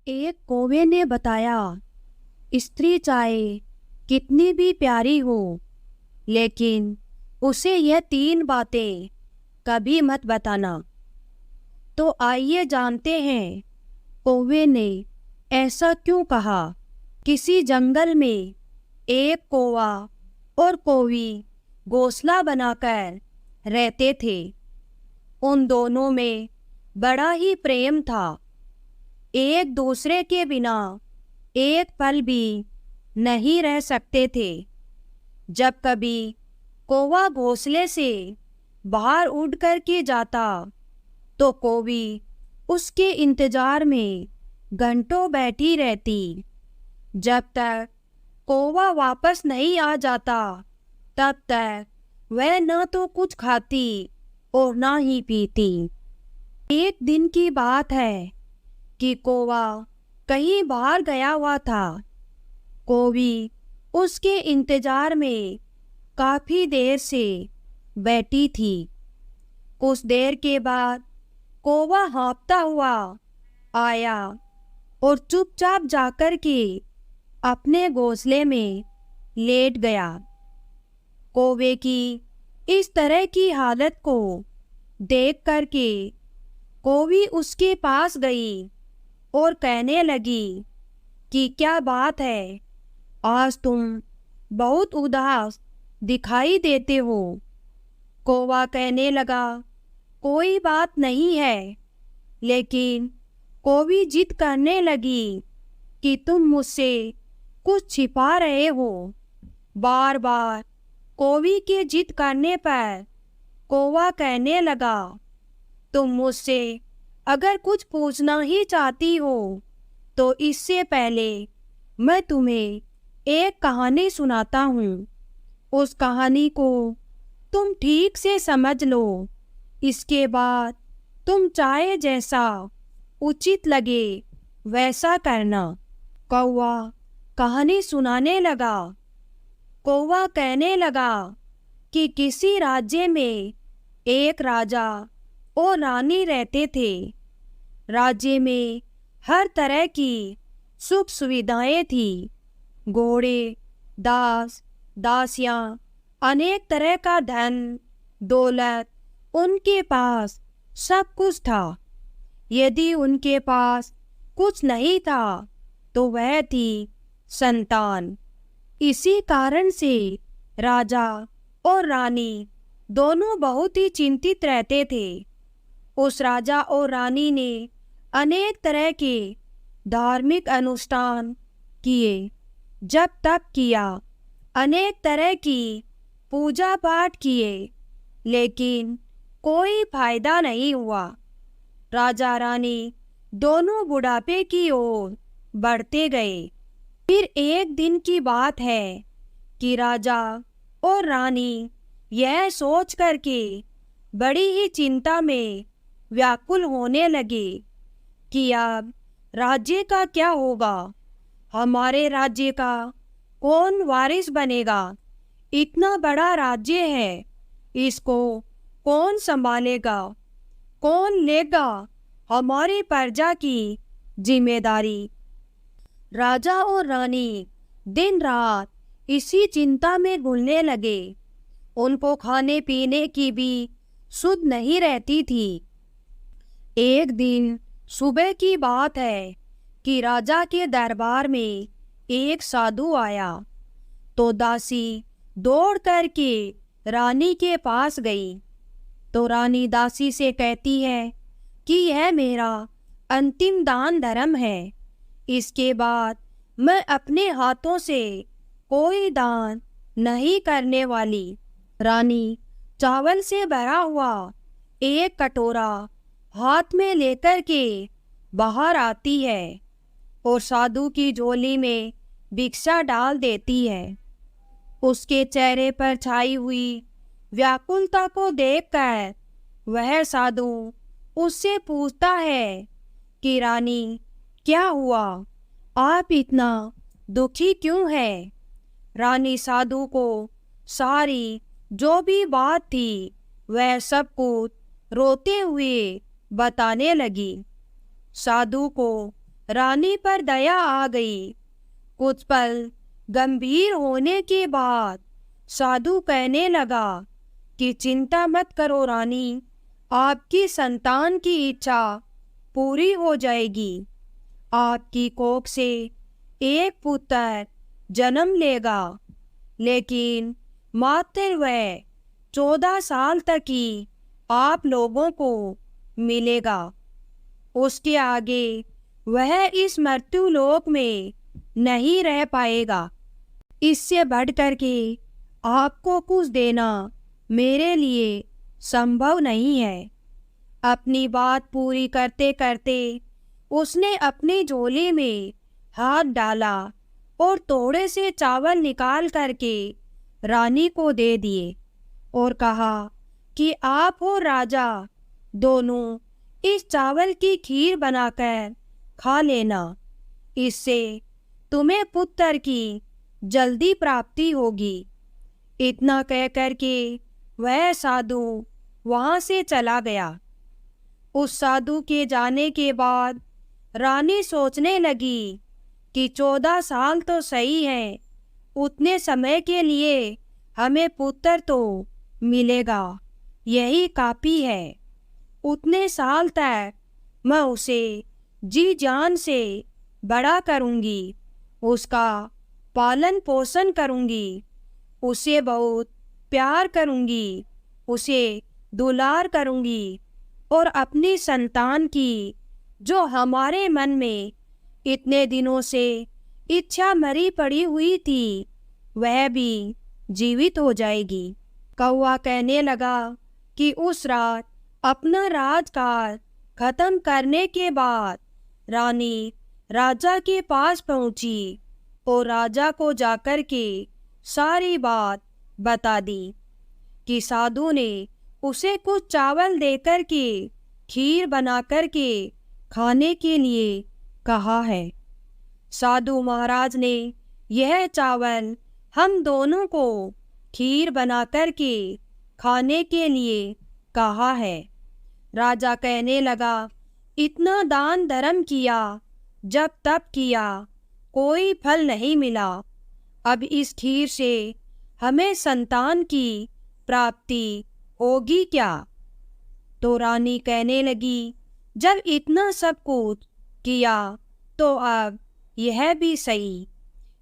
एक कौवे ने बताया, स्त्री चाहे कितनी भी प्यारी हो, लेकिन उसे यह 3 बातें कभी मत बताना। तो आइए जानते हैं कौवे ने ऐसा क्यों कहा। किसी जंगल में एक कौवा और कौवी घोंसला बनाकर रहते थे। उन दोनों में बड़ा ही प्रेम था। एक दूसरे के बिना एक पल भी नहीं रह सकते थे। जब कभी कौवा घोंसले से बाहर उड़ कर के जाता तो कौवी उसके इंतजार में घंटों बैठी रहती। जब तक कौवा वापस नहीं आ जाता तब तक वह न तो कुछ खाती और न ही पीती। एक दिन की बात है कि कौवा कहीं बाहर गया हुआ था। कौवी उसके इंतजार में काफी देर से बैठी थी। कुछ देर के बाद कौवा हाँफता हुआ आया और चुपचाप जाकर के अपने घोंसले में लेट गया। कौवे की इस तरह की हालत को देख करके कौवी उसके पास गई और कहने लगी कि क्या बात है, आज तुम बहुत उदास दिखाई देते हो। कौवा कहने लगा, कोई बात नहीं है, लेकिन कौवी जिद करने लगी कि तुम मुझसे कुछ छिपा रहे हो। बार बार कौवी के जिद करने पर कौवा कहने लगा, तुम मुझसे अगर कुछ पूछना ही चाहती हो तो इससे पहले मैं तुम्हें एक कहानी सुनाता हूँ। उस कहानी को तुम ठीक से समझ लो। इसके बाद तुम चाहे जैसा उचित लगे वैसा करना। कौवा कहानी सुनाने लगा। कौवा कहने लगा कि किसी राज्य में एक राजा और रानी रहते थे। राज्य में हर तरह की सुख सुविधाएं थी। घोड़े, दास, दासियां, अनेक तरह का धन दौलत उनके पास सब कुछ था। यदि उनके पास कुछ नहीं था तो वह थी संतान। इसी कारण से राजा और रानी दोनों बहुत ही चिंतित रहते थे। उस राजा और रानी ने अनेक तरह के धार्मिक अनुष्ठान किए, जप तप किया, अनेक तरह की पूजा पाठ किए, लेकिन कोई फायदा नहीं हुआ। राजा रानी दोनों बुढ़ापे की ओर बढ़ते गए। फिर एक दिन की बात है कि राजा और रानी यह सोच करके बड़ी ही चिंता में व्याकुल होने लगे कि अब राज्य का क्या होगा। हमारे राज्य का कौन वारिस बनेगा। इतना बड़ा राज्य है, इसको कौन संभालेगा, कौन लेगा हमारी प्रजा की जिम्मेदारी। राजा और रानी दिन रात इसी चिंता में घुलने लगे। उनको खाने पीने की भी सुध नहीं रहती थी। एक दिन सुबह की बात है कि राजा के दरबार में एक साधु आया तो दासी दौड़ करके रानी के पास गई। तो रानी दासी से कहती है कि यह मेरा अंतिम दान धर्म है, इसके बाद मैं अपने हाथों से कोई दान नहीं करने वाली। रानी चावल से भरा हुआ एक कटोरा हाथ में लेकर के बाहर आती है और साधु की झोली में भिक्षा डाल देती है। उसके चेहरे पर छाई हुई व्याकुलता को देखकर वह साधु उससे पूछता है कि रानी, क्या हुआ, आप इतना दुखी क्यों है। रानी साधु को सारी जो भी बात थी वह सब कुछ रोते हुए बताने लगी। साधु को रानी पर दया आ गई। कुछ पल गंभीर होने के बाद साधु कहने लगा कि चिंता मत करो रानी, आपकी संतान की इच्छा पूरी हो जाएगी। आपकी कोख से एक पुत्र जन्म लेगा, लेकिन मात्र वह 14 साल तक ही आप लोगों को मिलेगा। उसके आगे वह इस मृत्यु लोक में नहीं रह पाएगा। इससे बढ़कर के आपको कुछ देना मेरे लिए संभव नहीं है। अपनी बात पूरी करते करते उसने अपनी झोली में हाथ डाला और थोड़े से चावल निकाल करके रानी को दे दिए और कहा कि आप और राजा दोनों इस चावल की खीर बनाकर खा लेना, इससे तुम्हें पुत्र की जल्दी प्राप्ति होगी। इतना कह करके वह साधु वहां से चला गया। उस साधु के जाने के बाद रानी सोचने लगी कि 14 साल तो सही है, उतने समय के लिए हमें पुत्र तो मिलेगा, यही काफ़ी है। उतने साल तक मैं उसे जी जान से बड़ा करूँगी, उसका पालन पोषण करूँगी, उसे बहुत प्यार करूँगी, उसे दुलार करूँगी और अपनी संतान की जो हमारे मन में इतने दिनों से इच्छा मरी पड़ी हुई थी वह भी जीवित हो जाएगी। कौवा कहने लगा कि उस रात अपना राजकाज खत्म करने के बाद रानी राजा के पास पहुंची और राजा को जाकर के सारी बात बता दी कि साधु ने उसे कुछ चावल देकर के खीर बना कर के खाने के लिए कहा है। साधु महाराज ने यह चावल हम दोनों को खीर बना कर के खाने के लिए कहा है। राजा कहने लगा, इतना दान धर्म किया, जब तप किया, कोई फल नहीं मिला। अब इस खीर से हमें संतान की प्राप्ति होगी क्या? तो रानी कहने लगी, जब इतना सब कुछ किया तो अब यह भी सही,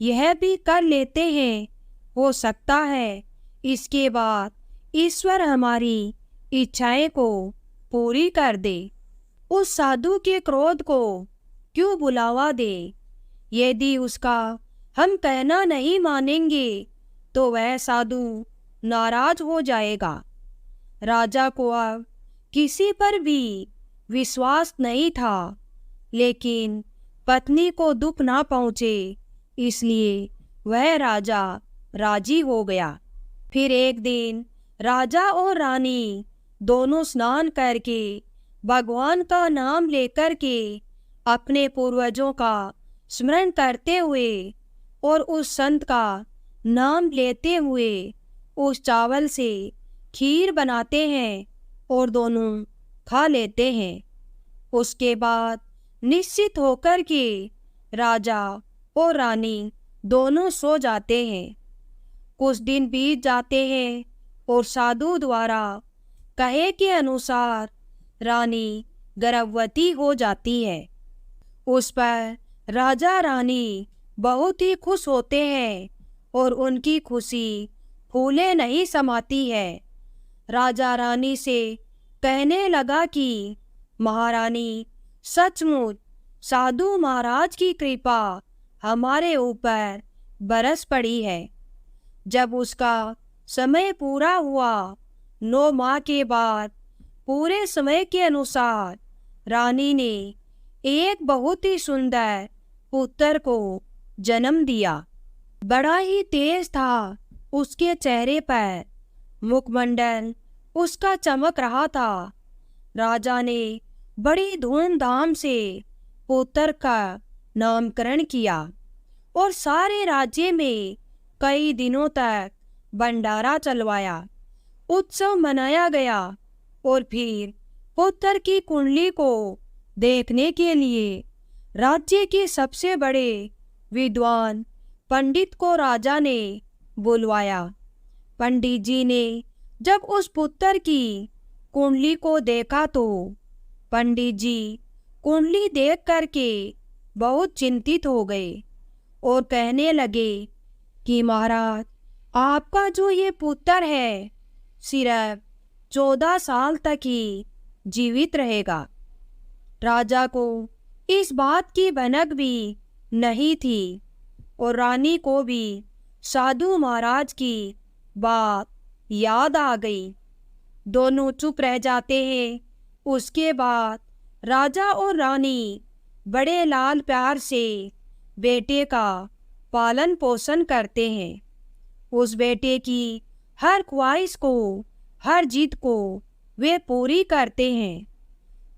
यह भी कर लेते हैं, हो सकता है इसके बाद ईश्वर हमारी इच्छाएं को पूरी कर दे। उस साधु के क्रोध को क्यों बुलावा दे? यदि उसका हम कहना नहीं मानेंगे तो वह साधु नाराज हो जाएगा। राजा को अब किसी पर भी विश्वास नहीं था, लेकिन पत्नी को दुख ना पहुँचे इसलिए वह राजा राजी हो गया। फिर एक दिन राजा और रानी दोनों स्नान करके भगवान का नाम लेकर के अपने पूर्वजों का स्मरण करते हुए और उस संत का नाम लेते हुए उस चावल से खीर बनाते हैं और दोनों खा लेते हैं। उसके बाद निश्चित होकर के राजा और रानी दोनों सो जाते हैं। कुछ दिन बीत जाते हैं और साधु द्वारा कहे के अनुसार रानी गर्भवती हो जाती है। उस पर राजा रानी बहुत ही खुश होते हैं और उनकी खुशी फूले नहीं समाती है। राजा रानी से कहने लगा कि महारानी, सचमुच साधु महाराज की कृपा हमारे ऊपर बरस पड़ी है। जब उसका समय पूरा हुआ, 9 माह के बाद पूरे समय के अनुसार रानी ने एक बहुत ही सुंदर पुत्र को जन्म दिया। बड़ा ही तेज था उसके चेहरे पर, मुखमंडल उसका चमक रहा था। राजा ने बड़ी धूमधाम से पुत्र का नामकरण किया और सारे राज्य में कई दिनों तक भंडारा चलवाया, उत्सव मनाया गया और फिर पुत्र की कुंडली को देखने के लिए राज्य के सबसे बड़े विद्वान पंडित को राजा ने बुलवाया। पंडित जी ने जब उस पुत्र की कुंडली को देखा तो पंडित जी कुंडली देख करके बहुत चिंतित हो गए और कहने लगे कि महाराज, आपका जो ये पुत्र है सिर्फ 14 साल तक ही जीवित रहेगा। राजा को इस बात की भनक भी नहीं थी और रानी को भी साधु महाराज की बात याद आ गई। दोनों चुप रह जाते हैं। उसके बाद राजा और रानी बड़े लाल प्यार से बेटे का पालन पोषण करते हैं। उस बेटे की हर ख्वाहिश को, हर जिद को वे पूरी करते हैं।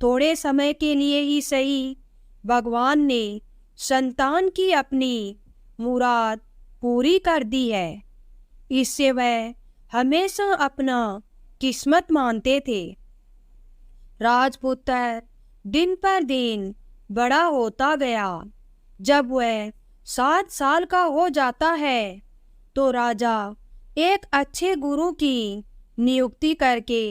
थोड़े समय के लिए ही सही, भगवान ने संतान की अपनी मुराद पूरी कर दी है। इससे वह हमेशा अपना किस्मत मानते थे। राजपुत्र दिन पर दिन बड़ा होता गया। जब वह 7 साल का हो जाता है तो राजा एक अच्छे गुरु की नियुक्ति करके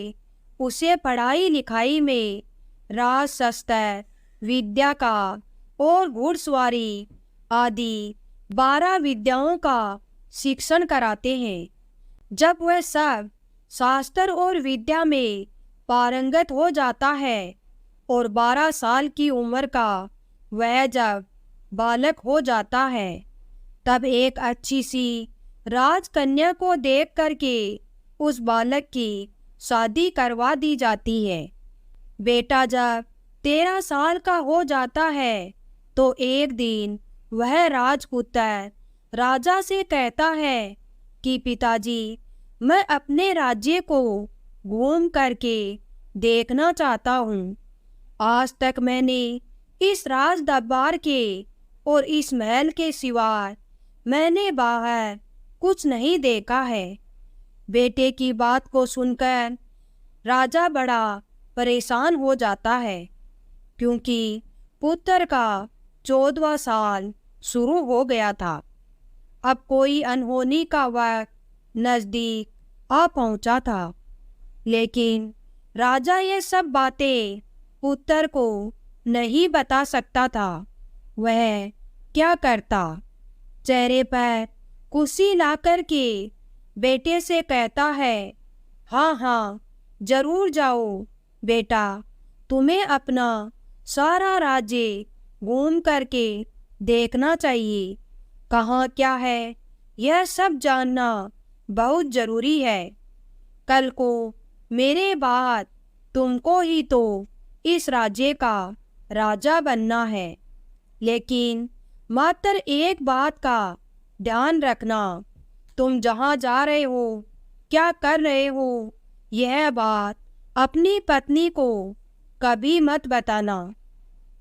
उसे पढ़ाई लिखाई में राजशस्त्र विद्या का और घुड़सवारी आदि 12 विद्याओं का शिक्षण कराते हैं। जब वह सब शास्त्र और विद्या में पारंगत हो जाता है और 12 साल की उम्र का वह जब बालक हो जाता है, तब एक अच्छी सी राजकन्या को देख करके उस बालक की शादी करवा दी जाती है। बेटा जब 13 साल का हो जाता है तो एक दिन वह राजपुत्र राजा से कहता है कि पिताजी, मैं अपने राज्य को घूम करके देखना चाहता हूँ। आज तक मैंने इस राज दरबार के और इस महल के सिवाय मैंने बाहर कुछ नहीं देखा है। बेटे की बात को सुनकर राजा बड़ा परेशान हो जाता है, क्योंकि पुत्र का 14वां साल शुरू हो गया था। अब कोई अनहोनी का वक्त नज़दीक आ पहुंचा था, लेकिन राजा ये सब बातें पुत्र को नहीं बता सकता था। वह क्या करता? चेहरे पर खुशी ला कर के बेटे से कहता है, हाँ हाँ जरूर जाओ बेटा, तुम्हें अपना सारा राज्य घूम करके देखना चाहिए। कहाँ क्या है यह सब जानना बहुत जरूरी है। कल को मेरे बाद तुमको ही तो इस राज्य का राजा बनना है। लेकिन मात्र एक बात का ध्यान रखना, तुम जहाँ जा रहे हो, क्या कर रहे हो, यह बात अपनी पत्नी को कभी मत बताना।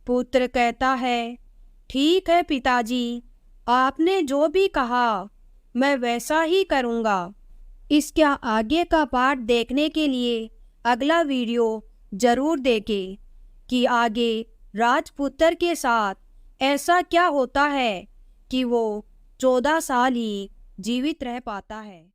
पुत्र कहता है, ठीक है पिताजी, आपने जो भी कहा मैं वैसा ही करूँगा। इसका आगे का पार्ट देखने के लिए अगला वीडियो ज़रूर देखें कि आगे राजपुत्र के साथ ऐसा क्या होता है कि वो 14 साल ही जीवित रह पाता है।